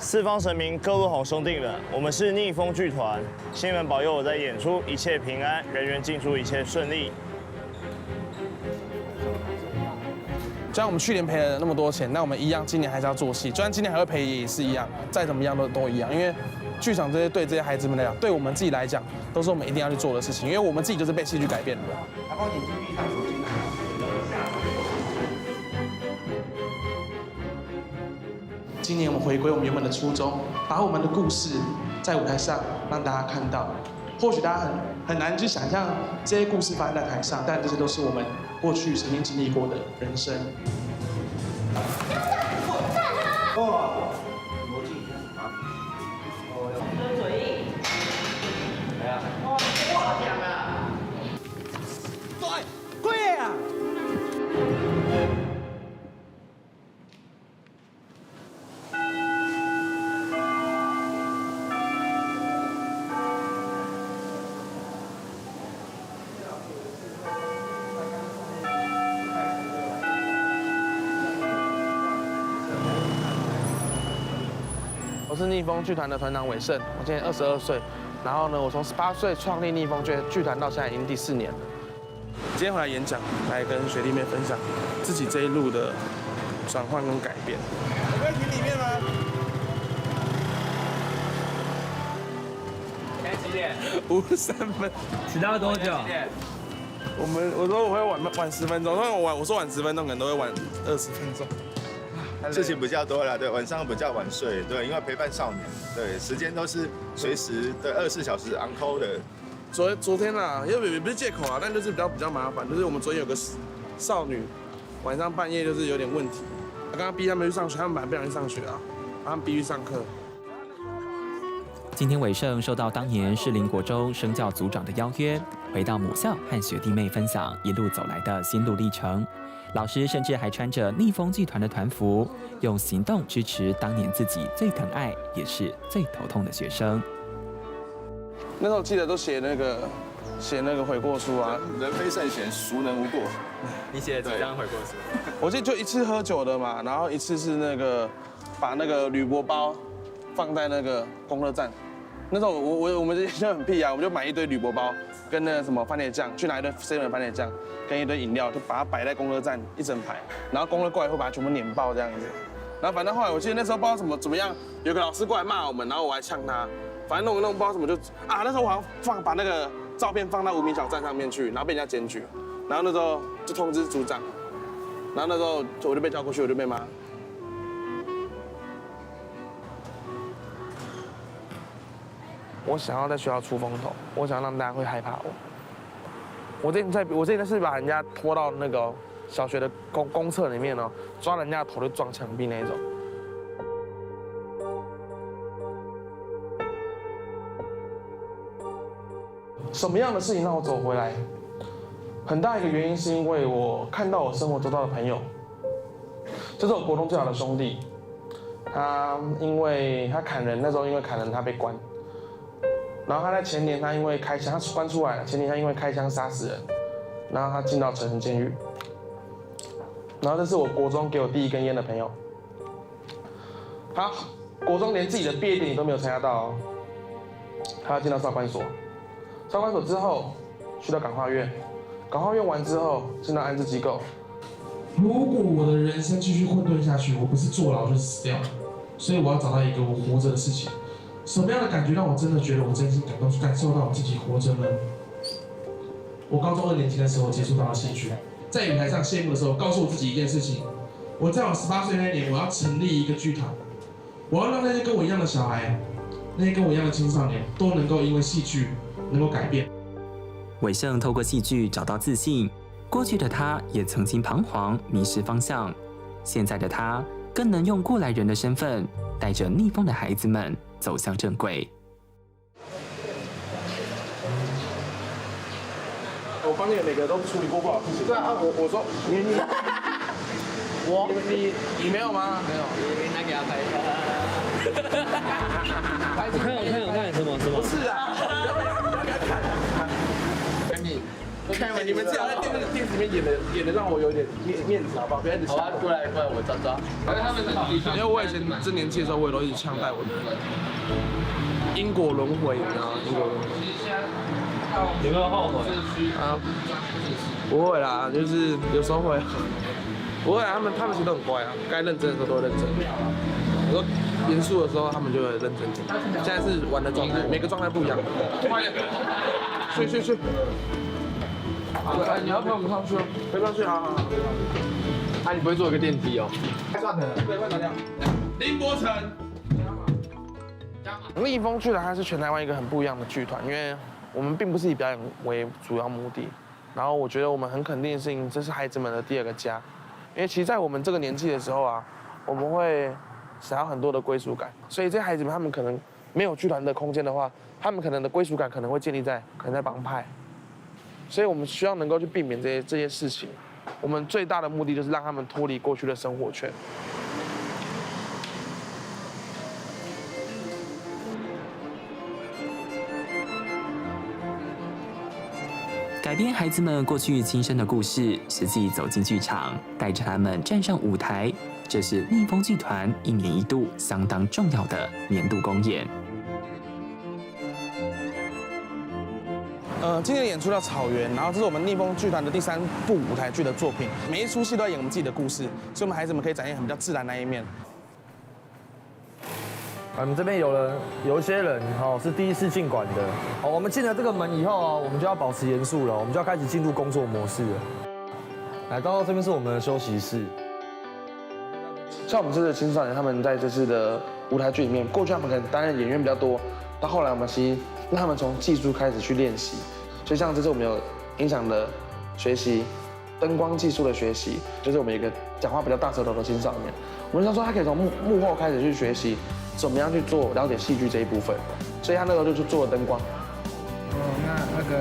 四方神明各路好兄弟们，我们是逆风剧团，星门保佑我在演出一切平安，人员进出一切顺利。就像我们去年赔了那么多钱，那我们一样今年还是要做戏，就算今年还会赔也是一样，再怎么样都一样，因为剧场对这些孩子们来讲，对我们自己来讲，都是我们一定要去做的事情，因为我们自己就是被戏剧改变的。然后眼睛闭上，手机拿。今年我们回归我们原本的初衷，把我们的故事在舞台上让大家看到。或许大家很难去想象这些故事发生在台上，但这些都是我们过去曾经经历过的人生。逻辑啊，嘴硬。来啊！哇，强啊！对啊！我是逆风剧团的团长伟盛，我今年22岁。然后呢，我从18岁创立逆风剧团到现在已经第4年了。今天回来演讲，来跟学弟妹分享自己这一路的转换跟改变。我可以停里面吗？现在几点53分。迟到多久？我说我会晚10分钟，因为我说晚10分钟，可能都会晚20分钟。事情比较多了，对，晚上比较晚睡，对，因为陪伴少年，对，时间都是随时对24小时 on call 的。昨天啊，也不是借口啊，但就是比较麻烦，就是我们昨天有个少女，晚上半夜就是有点问题，刚刚逼他们去上学，他们本来不想去上学啊，把他们逼去上课。今天伟盛受到当年士林国中生教组长的邀约，回到母校和学弟妹分享一路走来的心路历程。老师甚至还穿着逆风剧团的团服，用行动支持当年自己最疼爱也是最头痛的学生。那时候记得都写那个悔过书啊，人非圣贤，孰能无过？你写了几张悔过书？我记得就一次喝酒的嘛，然后一次是把那个铝箔包放在那个公车站。那时候我们就很屁啊，我们就买一堆铝箔包，跟那个什么番茄酱，去拿一堆 7的番茄酱，跟一堆饮料，就把它摆在公车站一整排，然后公车过来会把它全部碾爆这样子。然后反正后来我记得那时候不知道怎么样，有个老师过来骂我们，然后我还呛他，反正弄不知道什么就啊，那时候我好像把那个照片放到无名小站上面去，然后被人家检举，然后那时候就通知组长，然后那时候我就被叫过去，我就被骂。我想要在学校出风头，我想要让大家会害怕我。我之前是把人家拖到那个小学的公厕里面呢，抓人家的头就撞墙壁那一种。什么样的事情让我走回来？很大一个原因是因为我看到我生活周遭的朋友，这是我国中最好的兄弟，他砍人，那时候因为砍人他被关。然后他在前年，他因为开枪，他关出来了。前年他因为开枪杀死人，然后他进到成人监狱。然后这是我国中给我第一根烟的朋友，他国中连自己的毕业典礼都没有参加到哦，他要进到少管所，少管所之后去到感化院，感化院完之后进到安置机构。如果我的人生继续混沌下去，我不是坐牢就是死掉，所以我要找到一个我活着的事情。什么样的感觉让我真的觉得我真心感受到我自己活着呢？我高中2年级的时候接触到了戏剧，在舞台上谢幕的时候，告诉我自己一件事情：我在我18岁那年，我要成立一个剧团，我要让那些跟我一样的小孩，那些跟我一样的青少年，都能够因为戏剧能够改变。伟盛透过戏剧找到自信，过去的他也曾经彷徨迷失方向，现在的他更能用过来人的身份，带着逆风的孩子们走向正轨。我帮你们每个都处理过不好事情。对啊，我说你没有吗？没有，你拿给他拍一下。我看什么？不是啊。赶紧你们至少在电视里面演的让我有点面子，好不好？不要一直笑。过来，我抓抓。因为我以前这年纪的时候，我也都一直呛带我的因果轮回，你知道吗？因果轮回。有没有后悔？啊，不会啦，就是有时候会。不会啊，他们其实都很乖啊，该认真的时候都会认真。有时候严肃的时候，他们就会认真听。现在是玩的状态，每个状态不一样。快点，睡。哎，你要陪我们上去哦，陪不上去，好。啊，你不会坐一个电梯哦？算了，对，快打掉。林柏成。逆风剧团它是全台湾一个很不一样的剧团，因为我们并不是以表演为主要目的。然后我觉得我们很肯定的事情，这是孩子们的第二个家。因为其实，在我们这个年纪的时候啊，我们会想要很多的归属感，所以这些孩子们他们可能没有剧团的空间的话，他们可能的归属感可能会建立在帮派，所以我们需要能够去避免这些事情。我们最大的目的就是让他们脱离过去的生活圈。改编孩子们过去亲身的故事，实际走进剧场，带着他们站上舞台。这是逆风剧团1年1度相当重要的年度公演。今天的演出叫《草原》，然后这是我们逆风剧团的第3部舞台剧的作品。每一出戏都在演我们自己的故事，所以我们孩子们可以展现很比较自然的那一面。我们这边有一些人是第一次进馆的，我们进了这个门以后啊，我们就要保持严肃了，我们就要开始进入工作模式了。来，刚刚这边是我们的休息室。像我们这次的青少年，他们在这次的舞台剧里面，过去他们可能担任演员比较多，到后来我们其实让他们从技术开始去练习。所以像这次我们有音响的学习，灯光技术的学习，就是我们一个讲话比较大舌头的青少年，我们想说他可以从幕后开始去学习。怎么样去做了解戏剧这一部分，所以他那时候就去做了灯光。那个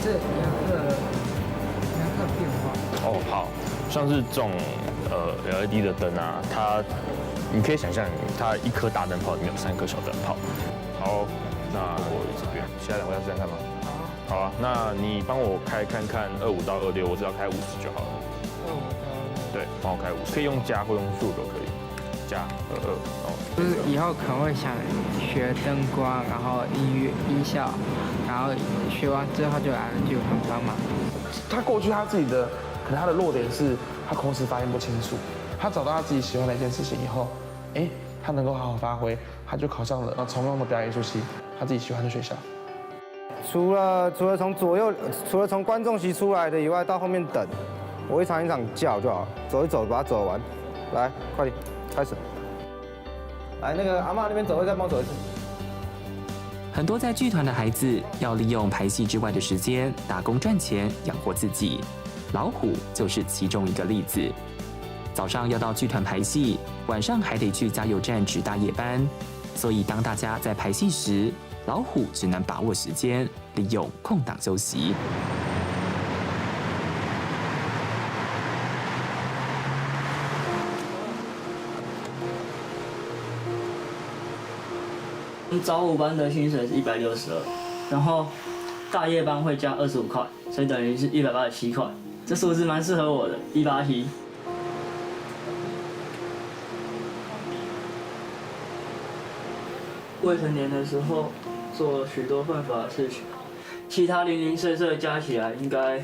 这你要看变化。哦，好像是这种LED 的灯啊，你可以想象它一颗大灯泡里面有3颗小灯泡。好，那我这边其他2位要试看看吗？好啊，那你帮我开看看25到26，我只要开50就好了。对，帮我开50，可以用加或用数都可以。加22，就是以后可能会想学灯光，然后音效，然后学完之后就来剧团帮忙。他过去他自己的可能他的弱点是他口齿发音不清楚，他找到他自己喜欢的一件事情以后，他能够好好发挥，他就考上了从容的表演艺术系，他自己喜欢的学校。除了从观众席出来的以外，到后面等，我一场一场叫就好，走一走把它走完。来，快点。开始，来那个阿嬷那边走，再帮我走一次。很多在剧团的孩子要利用排戏之外的时间打工赚钱养活自己，老虎就是其中一个例子。早上要到剧团排戏，晚上还得去加油站值大夜班，所以当大家在排戏时，老虎只能把握时间，利用空档休息。早午班的薪水是162，然后大夜班会加25块，所以等于是187块。这数字蛮适合我的，187。未成年的时候做了许多犯法的事情，其他零零碎碎加起来应该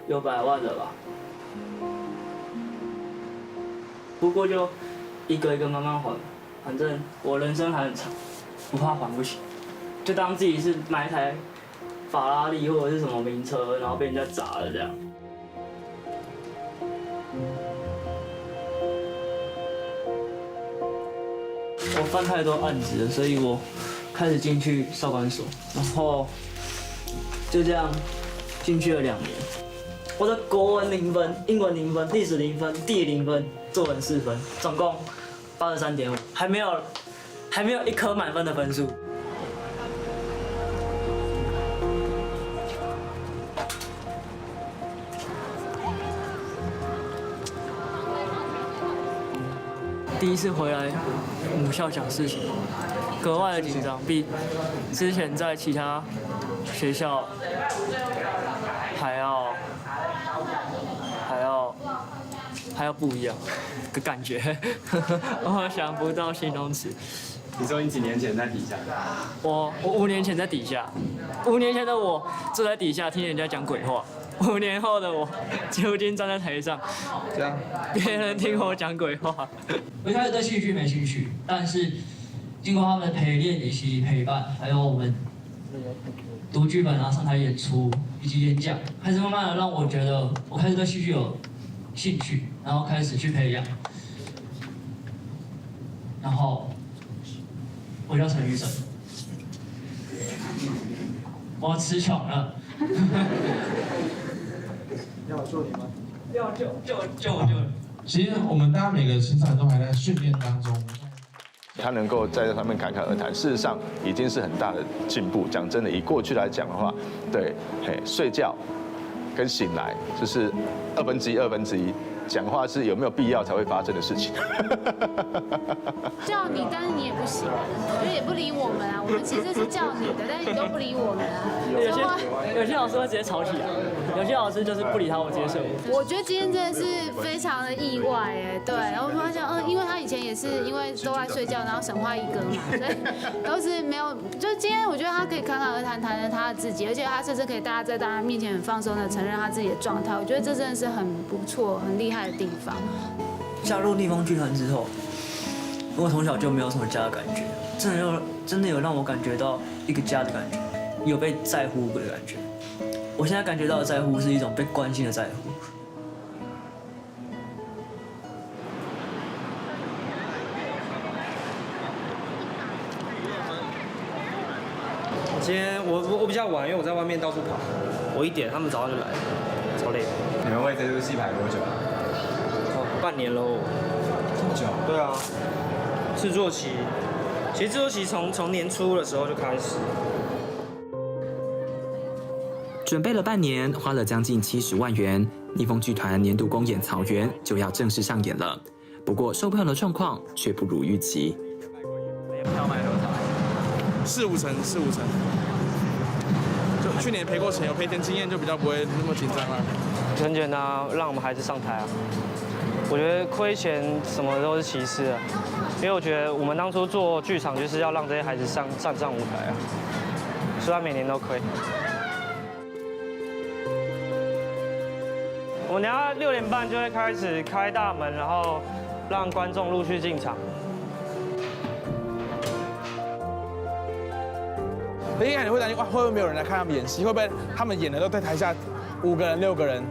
有100万了吧。不过就一个一个慢慢还，反正我人生还很长。不怕还不起，就当自己是买一台法拉利或者是什么名车，然后被人家砸了这样。我犯太多案子了，所以我开始进去少管所，然后就这样进去了2年。我的国文0分，英文0分，历史0分，地理0分，作文4分，总共83.5，还没有1科满分的分数。第一次回来母校讲事情，格外的紧张，比之前在其他学校还要不一样的感觉，我想不到形容词。你说你几年前在底下？我5年前在底下，5年前的我坐在底下听人家讲鬼话，5年后的我究竟站在台上，这样别人听我讲鬼话。我一开始对戏剧没兴趣，但是经过他们的陪练以及陪伴，还有我们读剧本啊、上台演出以及演讲，开始慢慢的让我觉得我开始对戏剧有兴趣，然后开始去培养，然后我叫陈宇生，我词穷了。要我救你吗？要救。其实我们大家每个青少年都还在训练当中。他能够在这上面侃侃而谈，事实上已经是很大的进步。讲真的，以过去来讲的话，对，睡觉跟醒来就是1/2，讲话是有没有必要才会发生的事情。叫你，但是你也不行，就也不理我们啊。我们其实是叫你的，但是你都不理我们啊。有些老师会直接吵起来，有些老师就是不理他，我接受。我觉得今天真的是非常的意外哎，对。然后发现，因为他以前也是因为都在睡觉，然后神话一哥嘛，所以都是没有。就是今天我觉得他可以侃侃而谈，谈着他的自己，而且他甚至可以在大家面前很放松的承认他自己的状态。我觉得这真的是很不错、很厉害的地方。加入逆风剧团之后，我从小就没有什么家的感觉，真的有让我感觉到一个家的感觉，有被在乎的感觉。我现在感觉到的在乎是一种被关心的在乎。今天我比较晚，因为我在外面到处跑。我1点，他们早上就来了，超累的。你们为这出戏排多久？半年喽。这么久？对啊。制作期，其实制作期从年初的时候就开始。准备了半年，花了将近70万元，逆风剧团年度公演《草原》就要正式上演了。不过售票的状况却不如预期。票卖多少？4、5成。就去年赔过钱，有赔钱经验，就比较不会那么紧张了。很简单啊，让我们孩子上台啊。我觉得亏钱什么都是其次啊，因为我觉得我们当初做剧场就是要让这些孩子站上舞台啊，虽然每年都亏。我们等下6点半就会开始开大门，然后让观众陆续进场。一开始会担心哇，会不会没有人来看他们演戏？会不会他们演的都在台下5个人、6个人？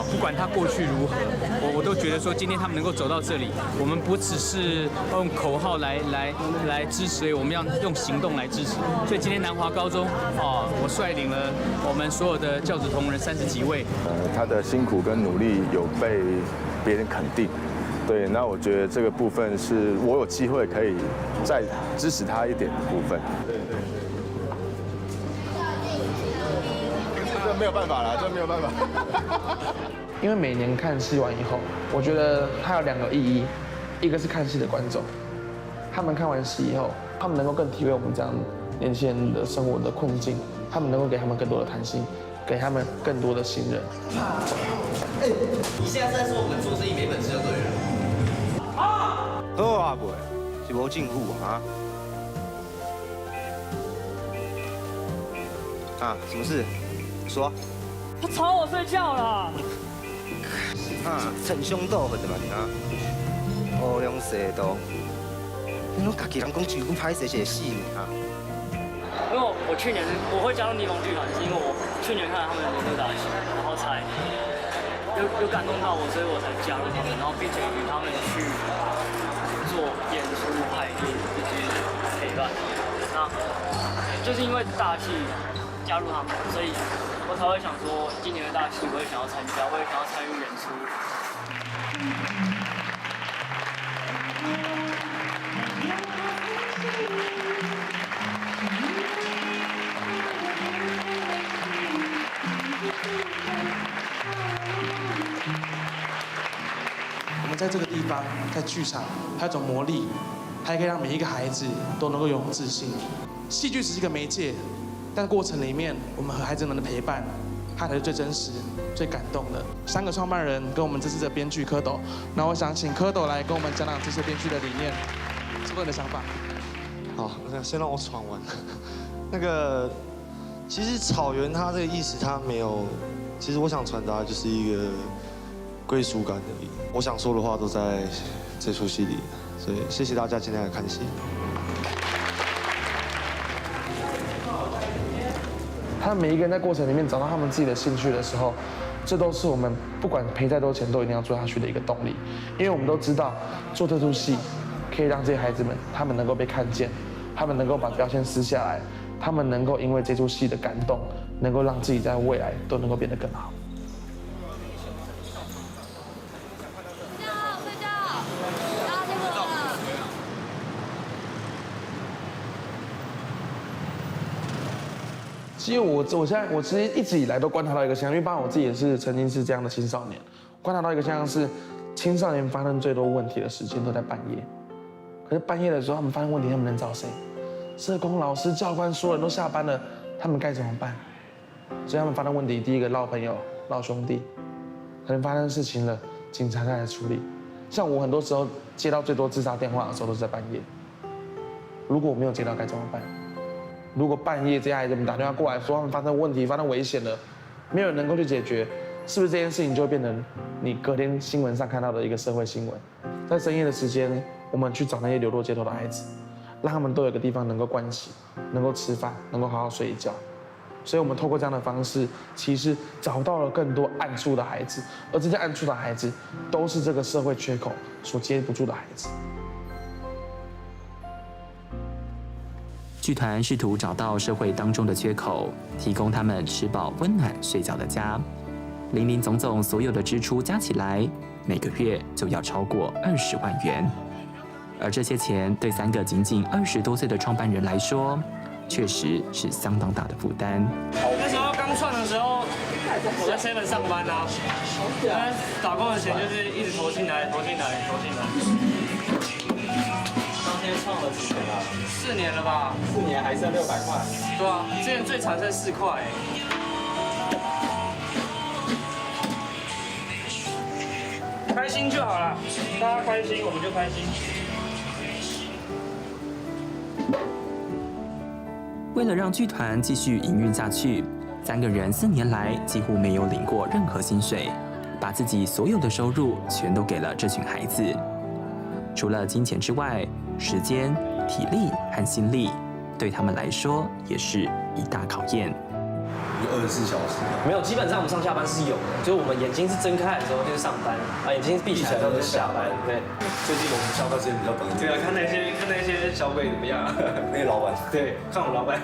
不管他过去如何，我都觉得说今天他们能够走到这里，我们不只是用口号来支持，我们要用行动来支持。所以今天南华高中我率领了我们所有的教职同仁30几位，他的辛苦跟努力有被别人肯定，对，那我觉得这个部分是我有机会可以再支持他一点的部分。这没有办法啦，这没有办法。因为每年看戏完以后，我觉得它有2个意义，一个是看戏的观众，他们看完戏以后，他们能够更体会我们这样年轻人的生活的困境，他们能够给他们更多的弹性，给他们更多的信任。你现在在说我们做生意没本事就对了。好啊，袂是无政府啊？啊，什么事？说。他吵我睡觉了。逞凶斗狠的嘛，你啊，乌龙蛇道，你拢家己人讲句，讲歹势，写死你啊！因为我去年我会加入逆风剧团，是因为我去年看了他们的年度大戏，然后才有感动到我，所以我才加入他们，然后并且与他们去做演出、排练以及陪伴。那就是因为大戏加入他们，所以我才会想说，今年的大戏我也想要参加，我也想要参与演出。们在这个地方，在剧场，它有一种魔力，它可以让每一个孩子都能够拥有自信。戏剧只是一个媒介，但过程里面，我们和孩子们的陪伴，它才是最真实、最感动的。3个创办人跟我们这次的编剧蝌蚪，那我想请蝌蚪来跟我们讲讲这些编剧的理念，是你的想法。好，那先让我闯完。那个，其实草原它这个意思，它没有，其实我想传达的就是一个归属感而已。我想说的话都在这出戏里，所以谢谢大家今天来看戏。他们每一个人在过程里面找到他们自己的兴趣的时候，这都是我们不管赔再多钱都一定要做下去的一个动力。因为我们都知道，做这出戏可以让这些孩子们，他们能够被看见，他们能够把标签撕下来，他们能够因为这出戏的感动，能够让自己在未来都能够变得更好。因为我其实一直以来都观察到一个现象，因为包括我自己也是曾经是这样的青少年，观察到一个现象是，青少年发生最多问题的时间都在半夜。可是半夜的时候，他们发生问题，他们能找谁？社工、老师、教官，所有人都下班了，他们该怎么办？所以他们发生问题，第一个闹朋友、闹兄弟，可能发生事情了，警察再来处理。像我很多时候接到最多自杀电话的时候都是在半夜。如果我没有接到，该怎么办？如果半夜这些孩子们打电话过来说他们发生问题、发生危险了，没有人能够去解决，是不是这件事情就会变成你隔天新闻上看到的一个社会新闻？在深夜的时间，我们去找那些流落街头的孩子，让他们都有个地方能够盥洗、能够吃饭、能够好好睡一觉。所以我们透过这样的方式，其实找到了更多暗处的孩子，而这些暗处的孩子，都是这个社会缺口所接不住的孩子。剧团试图找到社会当中的缺口，提供他们吃饱、温暖、睡觉的家。林林总总所有的支出加起来，每个月就要超过20万元。而这些钱对3个仅仅20多岁的创办人来说，确实是相当大的负担。那时候刚创的时候，我在 7 上班啊，打工的钱就是一直投进来。当天创了几年了？4年了吧？4年还剩600块。对啊，之前最惨剩4块。开心就好了，大家开心我们就开心。为了让剧团继续营运下去，3个人4年来几乎没有领过任何薪水，把自己所有的收入全都给了这群孩子。除了金钱之外，时间、体力和心力对他们来说也是一大考验。24小时？没有，基本上我们上下班是有的，就是我们眼睛是睁开的时候就是上班，眼睛闭起来的时候就是下班。对，最近我们消费时间比较短。对啊，看那些消费怎么样？那些老板。对，看我们老板。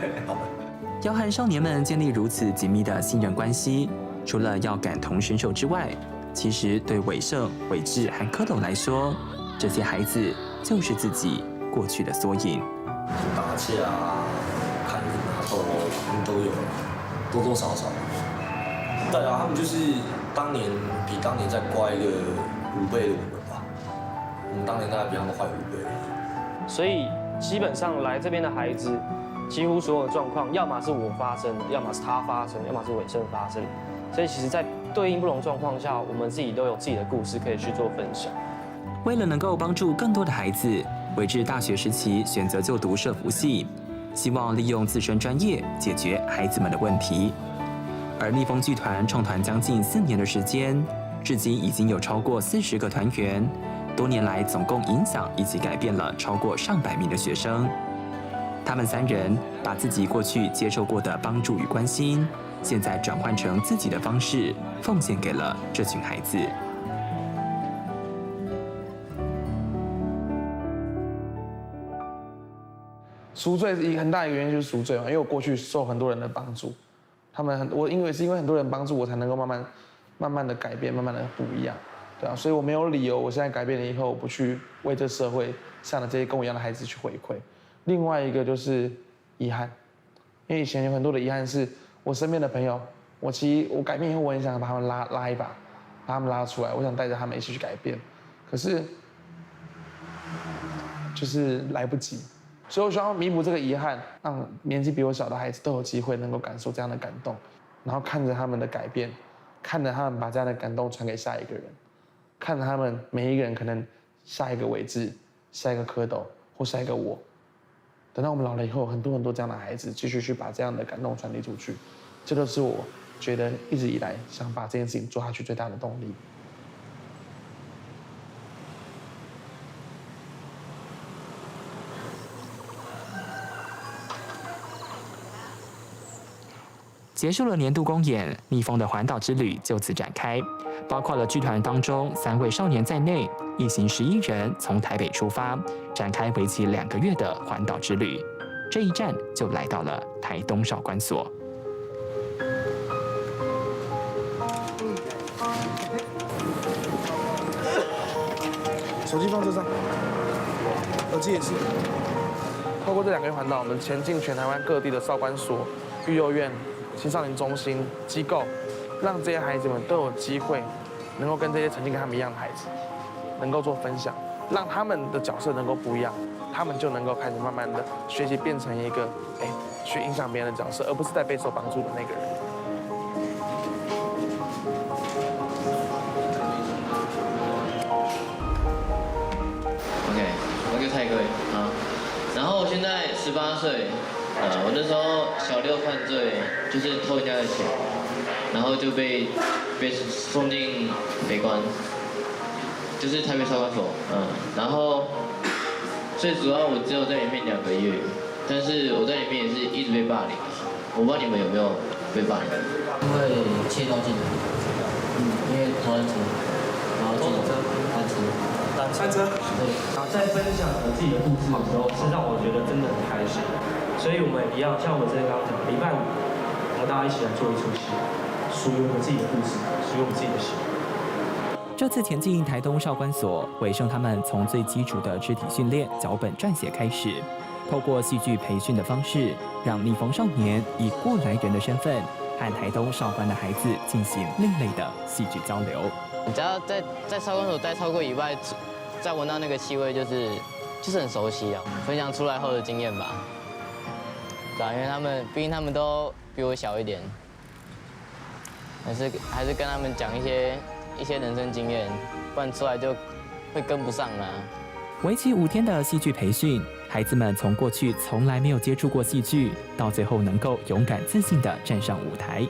要和少年们建立如此紧密的信任关系，除了要感同身受之外，其实对伟盛、伟志和蝌蚪来说，这些孩子就是自己过去的缩影。打架啊、砍人啊、斗殴，他们都有，多多少少。对啊，他们就是比当年再乖个5倍的我们吧。我们当年大概比他们坏5倍。所以基本上来这边的孩子，几乎所有的状况，要么是我发生的，要么是他发生，要么是伟盛发生。所以其实，在对应不同状况下，我们自己都有自己的故事可以去做分享。为了能够帮助更多的孩子，伟志大学时期选择就读社福系，希望利用自身专业解决孩子们的问题。而逆风剧团创团将近4年的时间，至今已经有超过40个团员，多年来总共影响以及改变了超过上百名的学生。他们3人把自己过去接受过的帮助与关心，现在转换成自己的方式，奉献给了这群孩子。赎罪很大一个原因就是赎罪嘛，因为我过去受很多人的帮助，我因为很多人帮助我才能够慢慢的改变，慢慢的不一样，对啊，所以我没有理由我现在改变了以后，我不去为这社会上的这些跟我一样的孩子去回馈。另外一个就是遗憾，因为以前有很多的遗憾是我身边的朋友，我改变以后，我很想把他们拉一把，把他们拉出来，我想带着他们一起去改变。可可是就是来不及，所以我希望弥补这个遗憾，让年纪比我小的孩子都有机会能够感受这样的感动，然后看着他们的改变，看着他们把这样的感动传给下一个人，看着他们每一个人可能下一个伟志、下一个蝌蚪或下一个我。等到我们老了以后，很多这样的孩子继续去把这样的感动传递出去，这都是我觉得一直以来想把这件事情做下去最大的动力。结束了年度公演，逆风的环岛之旅就此展开，包括了剧团当中3位少年在内，一行11人从台北出发，展开为期2个月的环岛之旅。这一站就来到了台东少管所。手机放车上，耳机也是。透过这2个月环岛，我们前进全台湾各地的少管所、育幼院、青少年中心机构，让这些孩子们都有机会，能够跟这些曾经跟他们一样的孩子，能够做分享，让他们的角色能够不一样，他们就能够开始慢慢的学习变成一个，去影响别人的角色，而不是在备受帮助的那个人。我叫蔡贵啊，然后我现在18岁，我那时候小6犯罪，就是偷人家的钱，然后就被送进北关，就是台北少管所，然后最主要我只有在里面2个月，但是我在里面也是一直被霸凌，我不知道你们有没有被霸凌？因为切到进来，因为偷车，然后偷车，单车，对，在分享自己的故事的时候，是让我觉得真的很开心。所以我们一样，像我之前刚刚讲，礼拜5，我们大家一起来做一出戏，属于我们自己的故事，属于我们自己的戏。这次前进台东少管所，伟盛他们从最基础的肢体训练、脚本撰写开始，透过戏剧培训的方式，让逆风少年以过来人的身份，和台东少管的孩子进行另类的戏剧交流。只要在少管所待超过1拜，再闻到那个气味，就是很熟悉啊。分享出来后的经验吧，对啊，因为毕竟他们都比我小一点，还是跟他们讲一些人生经验，不然出来就会跟不上啦。为期5天的戏剧培训，孩子们从过去从来没有接触过戏剧，到最后能够勇敢自信地站上舞台，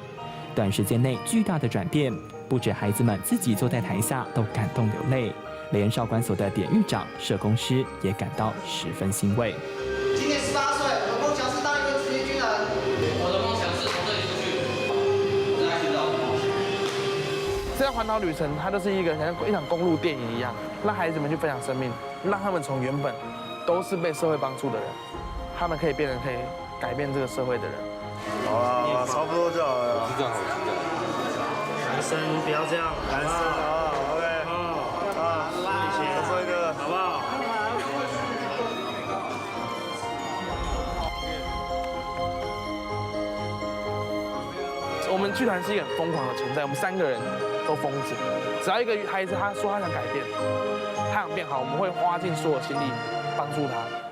短时间内巨大的转变，不止孩子们自己坐在台下都感动流泪，连少管所的典狱长、社工师也感到十分欣慰。今年18岁，我的梦想是当一个职业军人。我的梦想是从这里出去，我在学校。这趟环岛旅程，它就是像一场公路电影一样，让孩子们去分享生命，让他们从原本都是被社会帮助的人，他们可以变成可以改变这个社会的人。好了，差不多就好了。是这样，是这样。男生不要这样，男生啊 ，OK， 一起做一个，好不好？我们剧团是一个很疯狂的存在，我们3个人都疯子。只要一个孩子他说他想改变，他想变好，我们会花尽所有心力帮助他。